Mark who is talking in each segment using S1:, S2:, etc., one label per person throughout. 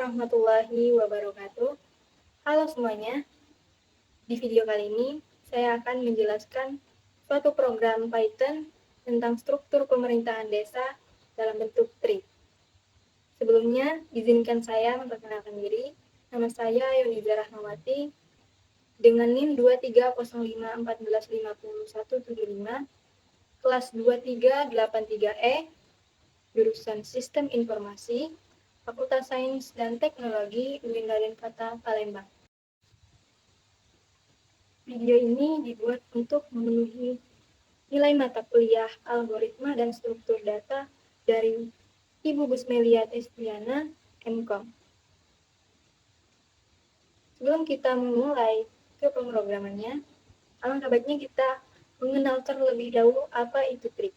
S1: warahmatullahi wabarakatuh. Halo semuanya, di video kali ini saya akan menjelaskan suatu program Python tentang struktur pemerintahan desa dalam bentuk tree. Sebelumnya, izinkan saya memperkenalkan diri. Nama saya Yuniza Rahmawati dengan NIM 2305145175, kelas 2383E, jurusan Sistem Informasi, Fakultas Sains dan Teknologi UIN Radenfata Palembang. Video ini dibuat untuk memenuhi nilai mata kuliah Algoritma dan Struktur Data dari Ibu Busmelia Testiana, MKOM. Sebelum kita memulai ke pemrogramannya, alangkah baiknya kita mengenal terlebih dahulu apa itu tree.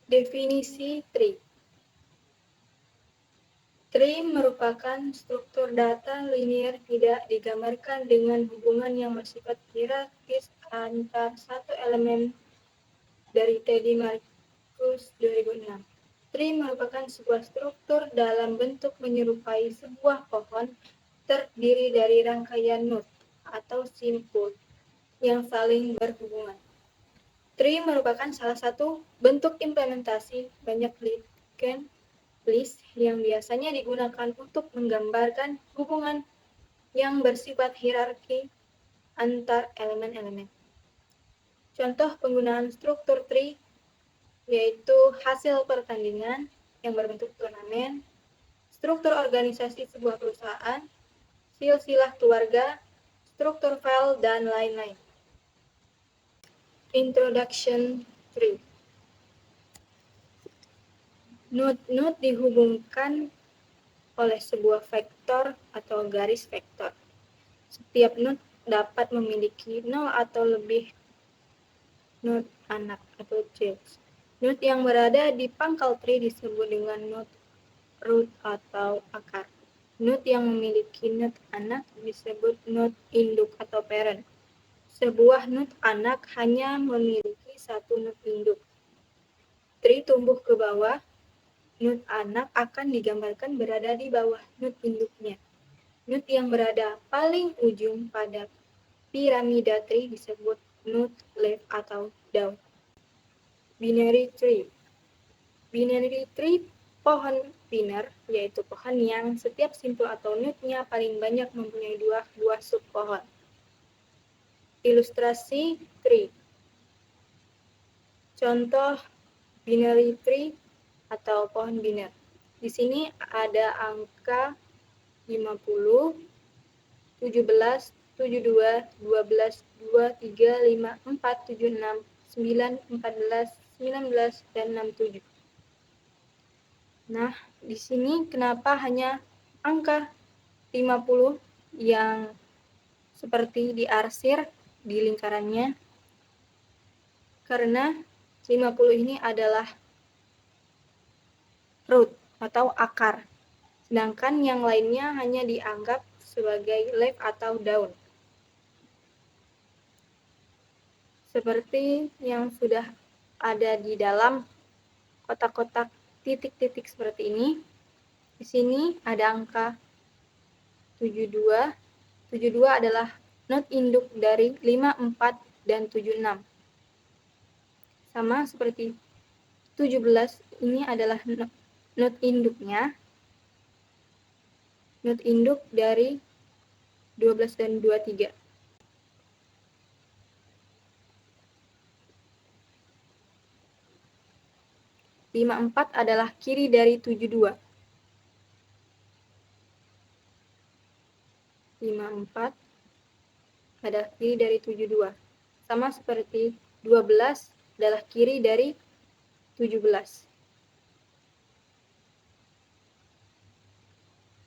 S1: Definisi tree. Tree merupakan struktur data linear tidak digambarkan dengan hubungan yang bersifat hierarkis antar satu elemen dari Teddy Marcus 2006. Tree merupakan sebuah struktur dalam bentuk menyerupai sebuah pohon terdiri dari rangkaian node atau simpul yang saling berhubungan. Tree merupakan salah satu bentuk implementasi banyak linked list yang biasanya digunakan untuk menggambarkan hubungan yang bersifat hierarki antar elemen-elemen. Contoh penggunaan struktur tree yaitu hasil pertandingan yang berbentuk turnamen, struktur organisasi sebuah perusahaan, silsilah keluarga, struktur file, dan lain-lain. Introduction tree. Node-node dihubungkan oleh sebuah vektor atau garis vektor. Setiap node dapat memiliki 0 atau lebih node anak atau childs. Node yang berada di pangkal tree disebut dengan node root atau akar. Node yang memiliki node anak disebut node induk atau parent. Sebuah node anak hanya memiliki satu node induk. Tree tumbuh ke bawah, node anak akan digambarkan berada di bawah node induknya. Node yang berada paling ujung pada piramida tree disebut node left atau down. Binary tree. Binary tree pohon biner, yaitu pohon yang setiap simpul atau node-nya paling banyak mempunyai dua buah subpohon. Ilustrasi tree. Contoh binary tree atau pohon biner. Di sini ada angka 50, 17, 72, 12, 2, 3, 5, 4, 7, 6, 9, 14, 19, dan 67. Nah, di sini kenapa hanya angka 50 yang seperti diarsir di lingkarannya? Karena 50 ini adalah root atau akar, sedangkan yang lainnya hanya dianggap sebagai left atau down. Seperti yang sudah ada di dalam kotak-kotak titik-titik seperti ini. Di sini ada angka 72. 72 adalah node induk dari 5, 4, dan 76. Sama seperti 17, ini adalah node induknya. Node induk dari 12 dan 23. Lima 4 adalah kiri dari 72. 54 adalah kiri dari 72. Sama seperti 12 adalah kiri dari 17.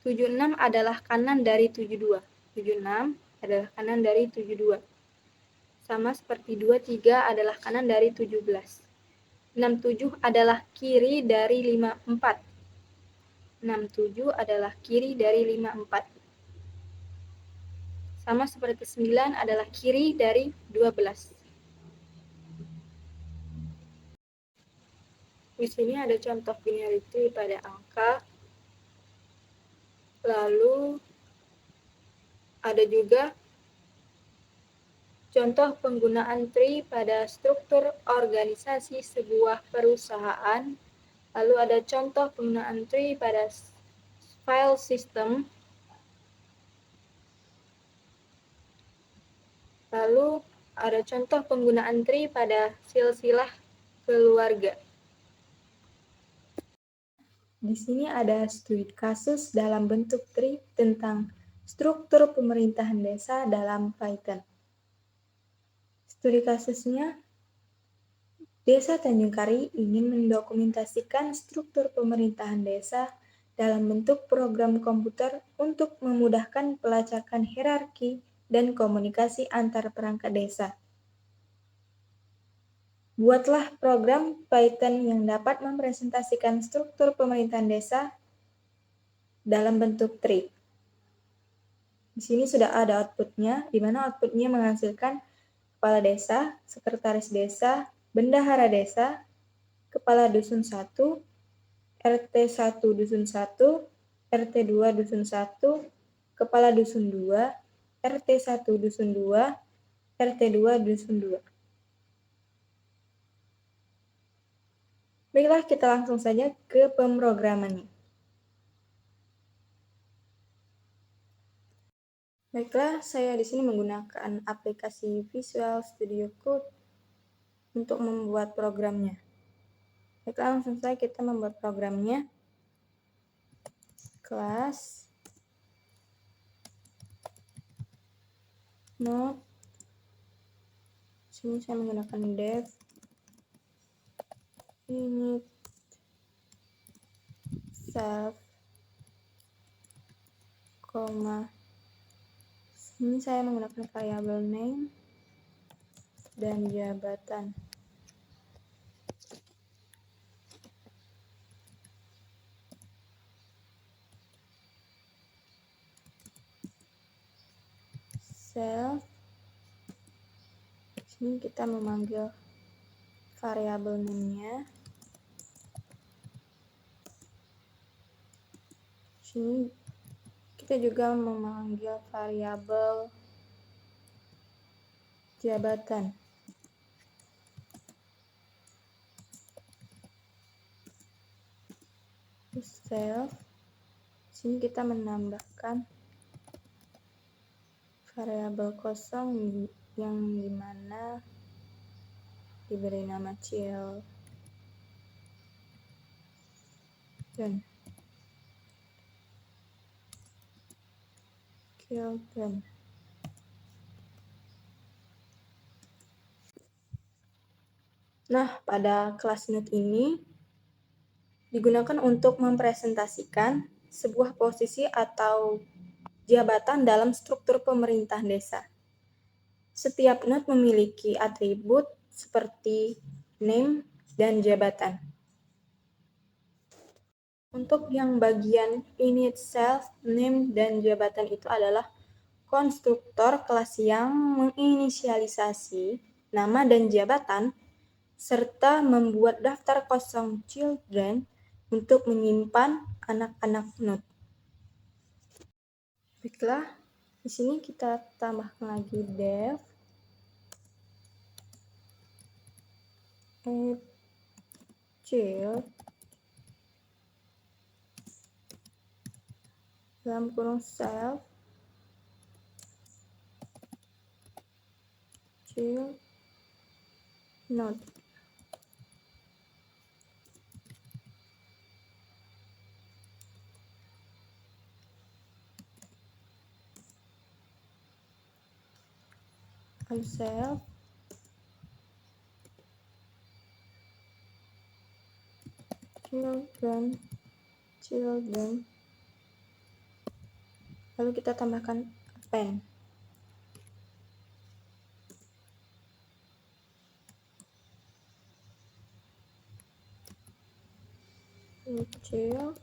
S1: 76 adalah kanan dari 72. 76 adalah kanan dari 72. Sama seperti 23 adalah kanan dari 17. 67 adalah kiri dari 54. 67 adalah kiri dari 54. Sama seperti 9 adalah kiri dari 12. Di sini ada contoh binarity pada angka, lalu ada juga contoh penggunaan tree pada struktur organisasi sebuah perusahaan, lalu ada contoh penggunaan tree pada file system, lalu ada contoh penggunaan tree pada silsilah keluarga. Di sini ada studi kasus dalam bentuk tree tentang struktur pemerintahan desa dalam Python. Studi kasusnya, Desa Tanjung Kari ingin mendokumentasikan struktur pemerintahan desa dalam bentuk program komputer untuk memudahkan pelacakan hierarki dan komunikasi antar perangkat desa. Buatlah program Python yang dapat mempresentasikan struktur pemerintahan desa dalam bentuk tree. Di sini sudah ada outputnya, di mana outputnya menghasilkan kepala desa, sekretaris desa, bendahara desa, kepala dusun 1, RT 1 dusun 1, RT 2 dusun 1, kepala dusun 2, RT 1 dusun 2, RT 2 dusun 2. Baiklah, kita langsung saja ke pemrogramannya. Baiklah, saya di sini menggunakan aplikasi Visual Studio Code untuk membuat programnya. Baiklah, langsung saja kita membuat programnya. Kelas node. Sini saya menggunakan dev init self, sini saya menggunakan variabel name dan jabatan. Self, sini kita memanggil variabel name-nya. Sini kita juga memanggil variabel jabatan. Self, sini kita menambahkan variabel kosong yang dimana diberi nama children. Nah, pada kelas node ini digunakan untuk mempresentasikan sebuah posisi atau jabatan dalam struktur pemerintahan desa. Setiap node memiliki atribut seperti name dan jabatan. Untuk yang bagian init self, name, dan jabatan itu adalah konstruktor kelas yang menginisialisasi nama dan jabatan serta membuat daftar kosong children untuk menyimpan anak-anak node. Baiklah, di sini kita tambahkan lagi dev child dalam kurung self child node. Self children, lalu kita tambahkan append. Child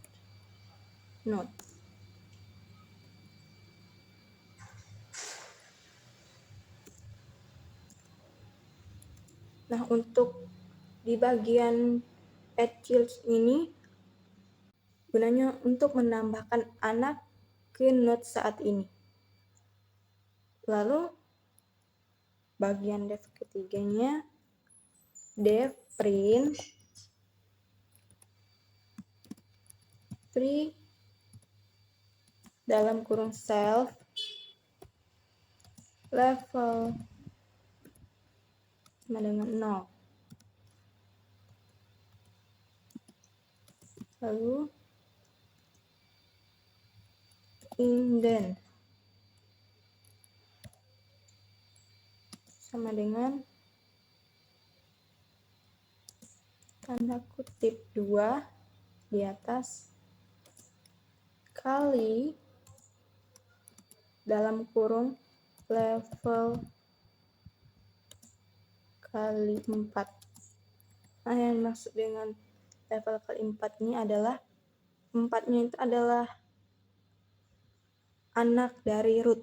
S1: node. Nah, untuk di bagian add child ini gunanya untuk menambahkan anak ke node saat ini. Lalu bagian def ketiganya, def print tree dalam kurung self level sama dengan 0. Lalu indent sama dengan tanda kutip 2 di atas kali dalam kurung level kali 4. Nah, yang maksud dengan level kali 4 ini adalah 4-nya itu adalah anak dari root,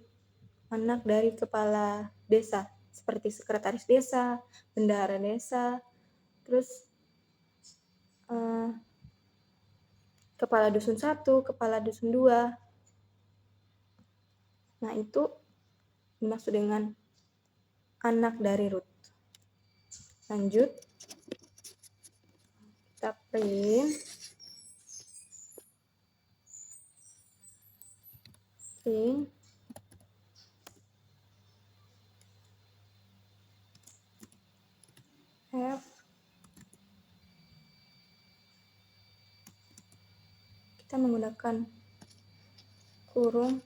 S1: anak dari kepala desa, seperti sekretaris desa, bendahara desa, terus kepala dusun 1, kepala dusun 2. Nah, itu dimaksud dengan anak dari root. Lanjut, kita print f, kita menggunakan kurung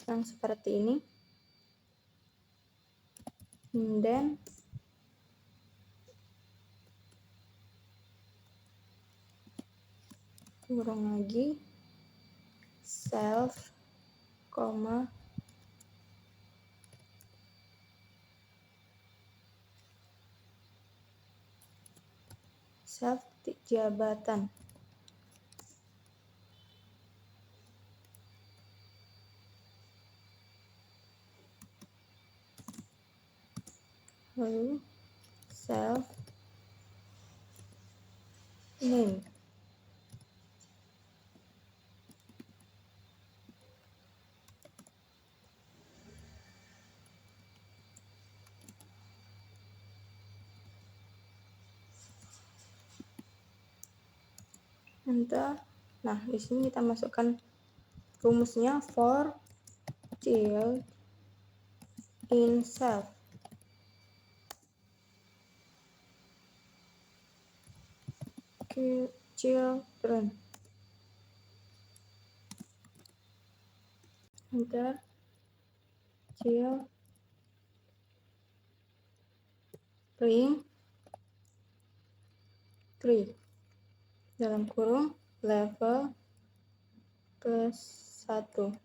S1: yang seperti ini, dan kurung lagi self, self titik jabatan. Lalu self name. Enter. Nah, di sini kita masukkan rumusnya for child in self. Children. Enter. Child print 3 dalam kurung level plus 1.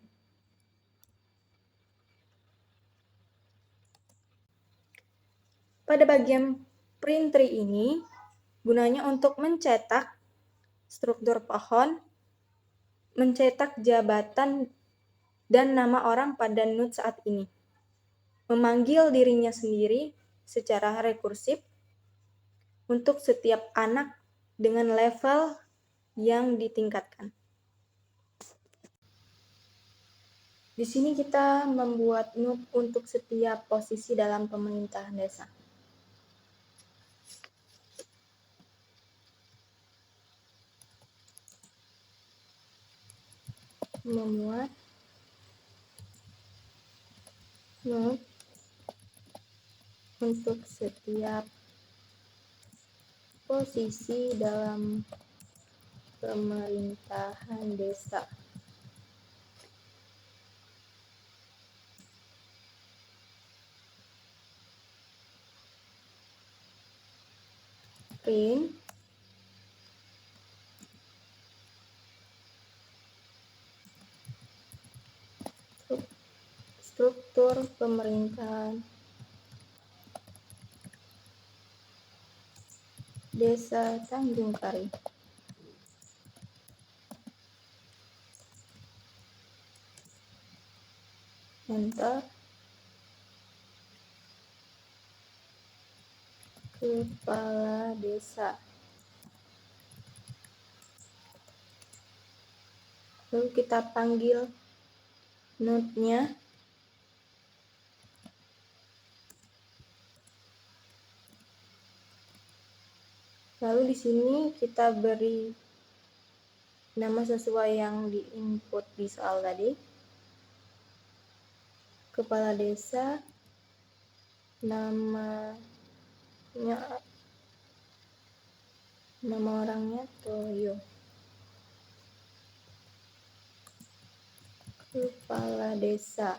S1: Pada bagian print tree ini gunanya untuk mencetak struktur pohon, mencetak jabatan dan nama orang pada node saat ini, memanggil dirinya sendiri secara rekursif untuk setiap anak dengan level yang ditingkatkan. Di sini kita membuat node untuk setiap posisi dalam pemerintahan desa. Membuat node untuk setiap posisi dalam pemerintahan desa. Print struktur pemerintahan Desa Tanjung Kari. Enter. Kepala desa. Lalu kita panggil node-nya. Lalu di sini kita beri nama sesuai yang diinput di soal tadi. Kepala desa, nama orangnya Toyo. Kepala desa.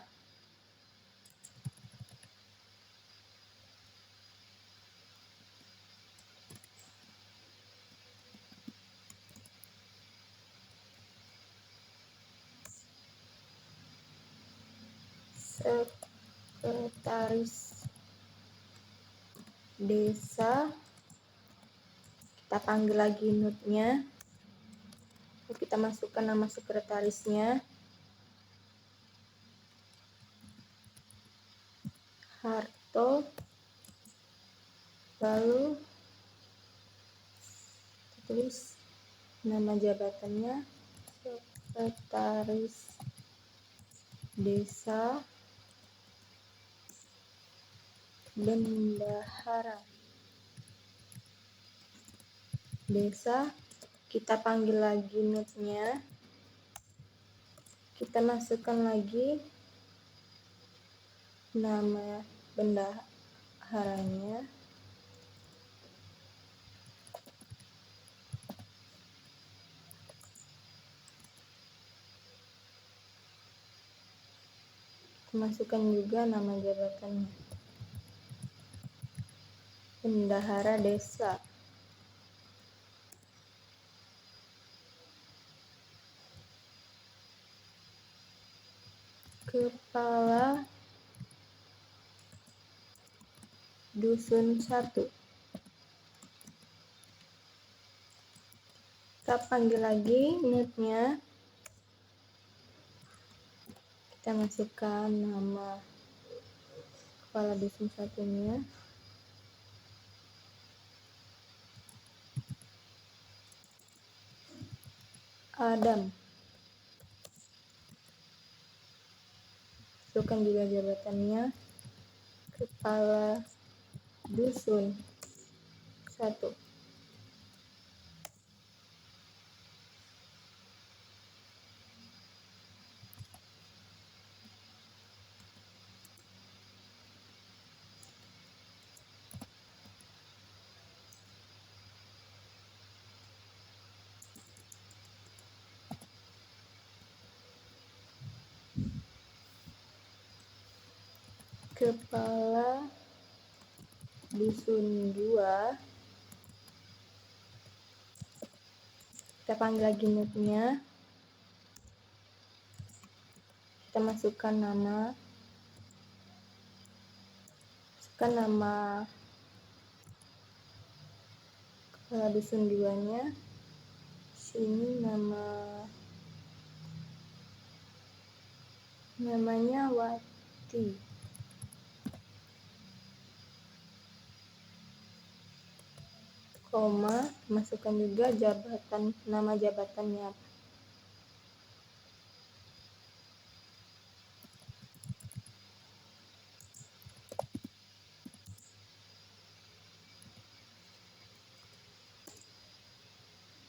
S1: Sekretaris desa, kita panggil lagi node-nya. Lalu kita masukkan nama sekretarisnya, Harto. Lalu tulis nama jabatannya, sekretaris desa, bendahara desa. Kita panggil lagi node-nya, kita masukkan lagi nama bendaharanya, masukkan juga nama jabatannya, bendahara desa. Kepala dusun 1, kita panggil lagi node-nya, kita masukkan nama kepala dusun 1-nya, Adam. Masukkan juga jabatannya, kepala dusun 1. Kepala dusun 2, kita panggil lagi node-nya, kita masukkan nama kepala dusun 2-nya. Sini namanya Wati. Koma, masukkan juga nama jabatannya.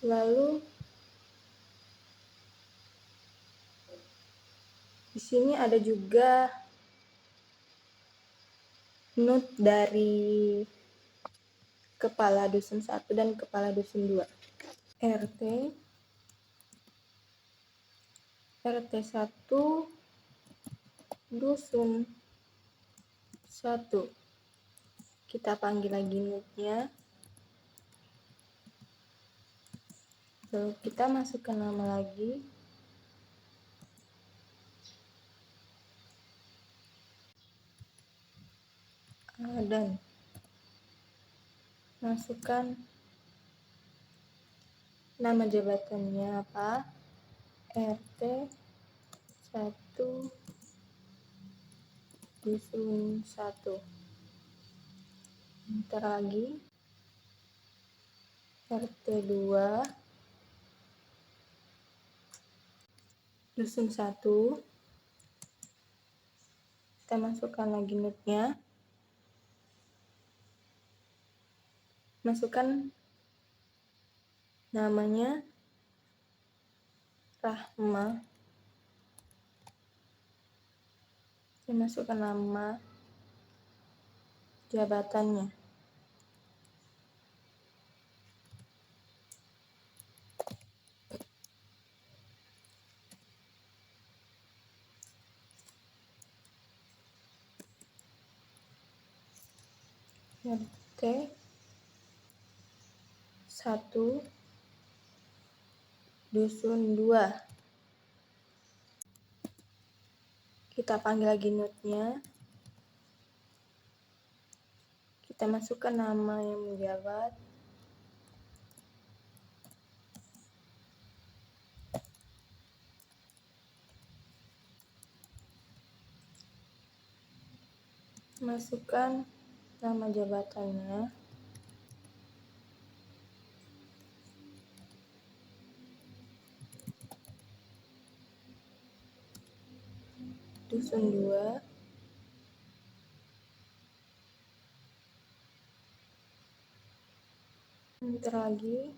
S1: Lalu di sini ada juga node dari kepala dusun 1 dan kepala dusun 2. RT 1 dusun 1. Kita panggil lagi node-nya. Lalu kita masukkan nama lagi. Dan masukkan nama jabatannya apa? RT 1 dusun 1. Bentar lagi. RT 2 dusun 1. Kita masukkan lagi nutnya. Masukkan namanya Rahma. Kita masukkan nama jabatannya. RT 1 dusun 2. Kita panggil lagi nutnya. Kita masukkan nama yang menjabat. Masukkan nama jabatannya. Dusun 2. Enter lagi.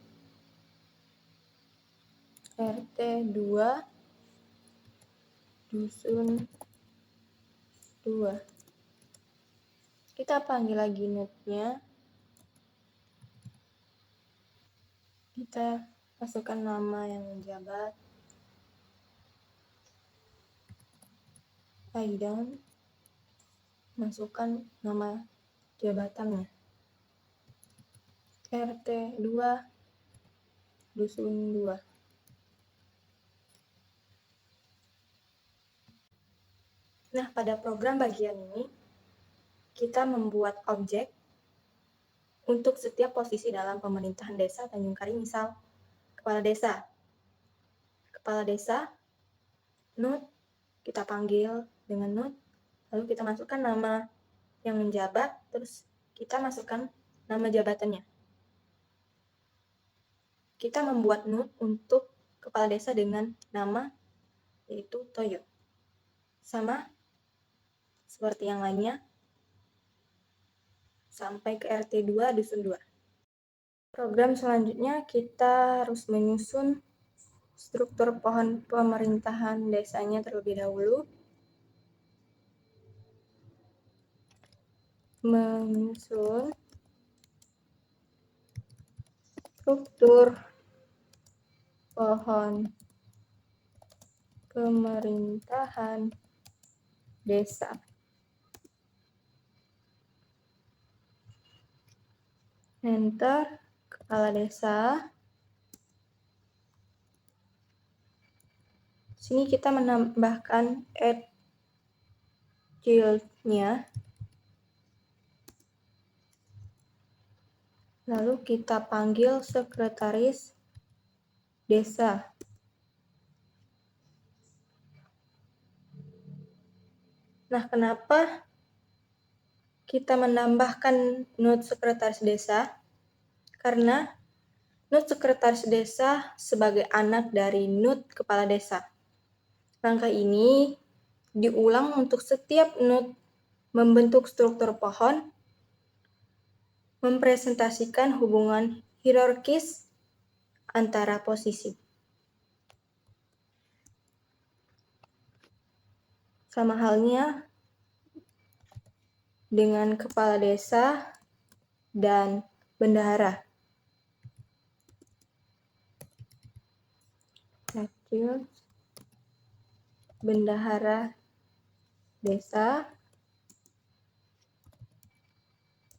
S1: RT 2 dusun 2. Kita panggil lagi nutnya. Kita masukkan nama yang menjabat. Aidan. Masukkan nama jabatannya. RT 2 dusun 2. Nah, pada program bagian ini, kita membuat objek untuk setiap posisi dalam pemerintahan desa Tanjung Karing. Misal, kepala desa. Kepala desa, nut, kita panggil dengan nut, lalu kita masukkan nama yang menjabat, terus kita masukkan nama jabatannya. Kita membuat nut untuk kepala desa dengan nama, yaitu Toyo. Sama seperti yang lainnya, sampai ke RT 2 dusun 2. Program selanjutnya kita harus menyusun struktur pohon pemerintahan desanya terlebih dahulu. Menyusun struktur pohon pemerintahan desa. Enter kepala desa. Sini kita menambahkan add field-nya. Lalu kita panggil sekretaris desa. Nah, kenapa kita menambahkan nut sekretaris desa? Karena nut sekretaris desa sebagai anak dari nut kepala desa. Langkah ini diulang untuk setiap nut membentuk struktur pohon, mempresentasikan hubungan hierarkis antara posisi. Sama halnya dengan kepala desa dan bendahara. Kecil, bendahara desa,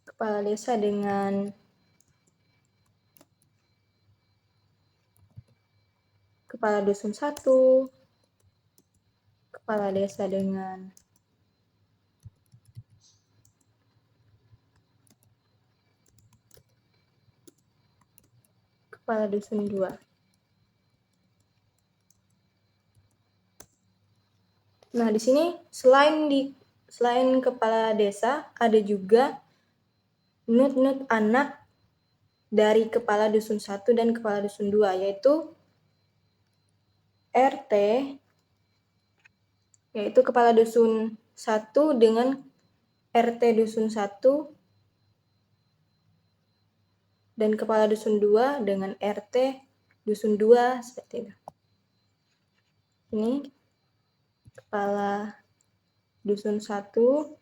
S1: kepala desa dengan kepala dusun 1, kepala desa dengan kepala dusun 2. Nah, di sini selain kepala desa ada juga nut-nut anak dari kepala dusun 1 dan kepala dusun 2, yaitu RT yaitu kepala dusun 1 dengan RT dusun 1 dan kepala dusun 2 dengan RT dusun 2, seperti itu. Ini kepala dusun 1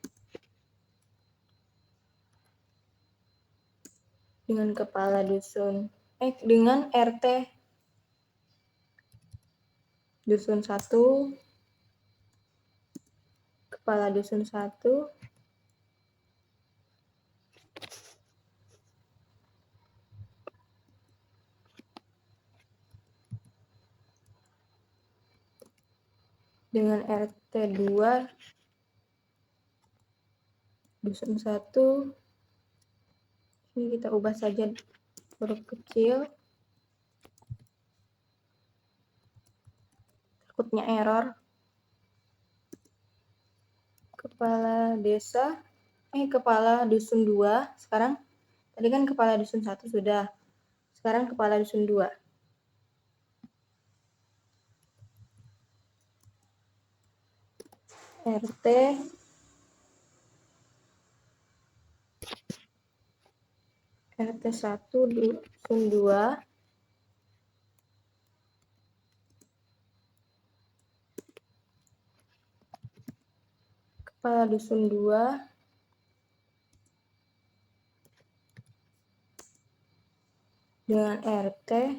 S1: dengan kepala dusun dengan RT dusun 1, kepala dusun 1 dengan RT 2 dusun 1. Ini kita ubah saja huruf kecil, takutnya error. Kepala desa kepala dusun 2 sekarang. Tadi kan kepala dusun 1 sudah, sekarang kepala dusun 2. RT RT 1 dusun 2 kepala dusun 2 dengan RT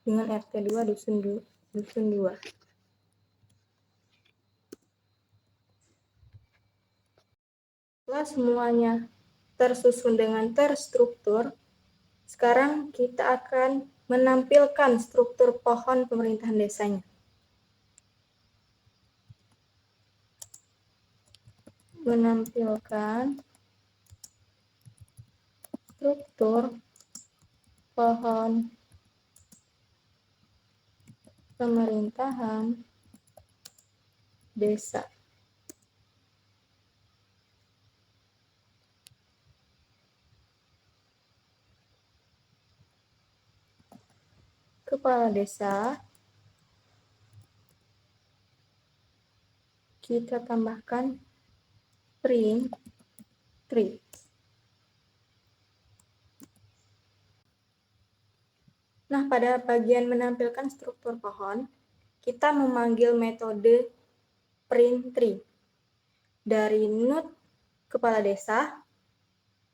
S1: 2 dusun 2. Setelah semuanya tersusun dengan terstruktur, sekarang kita akan menampilkan struktur pohon pemerintahan desanya. Menampilkan struktur pohon pemerintahan desa. Kepala desa kita tambahkan print tree. Nah, pada bagian menampilkan struktur pohon, kita memanggil metode print tree dari node kepala desa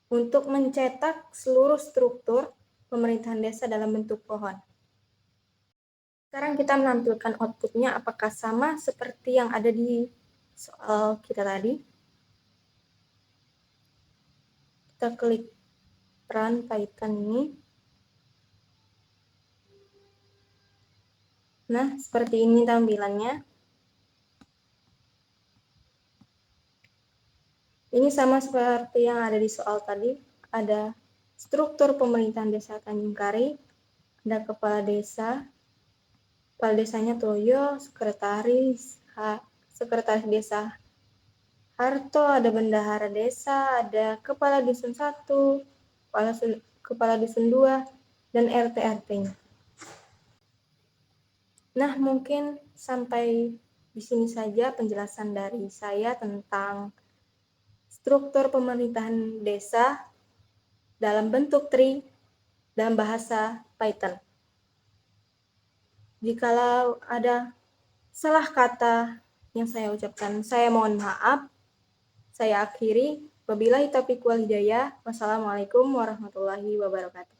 S1: untuk mencetak seluruh struktur pemerintahan desa dalam bentuk pohon. Sekarang kita menampilkan outputnya apakah sama seperti yang ada di soal kita tadi. Kita klik run Python ini. Nah, seperti ini tampilannya. Ini sama seperti yang ada di soal tadi. Ada struktur pemerintahan desa Tanjung Kari, ada kepala desa. Kepala desanya Toyo, sekretaris desa Harto, ada bendahara desa, ada kepala dusun 1, kepala dusun 2, dan RT-RT-nya. Nah, mungkin sampai di sini saja penjelasan dari saya tentang struktur pemerintahan desa dalam bentuk tree dalam bahasa Python. Jikalau ada salah kata yang saya ucapkan, saya mohon maaf. Saya akhiri. Wabillahi taufiq wal hidayah. Wassalamualaikum warahmatullahi wabarakatuh.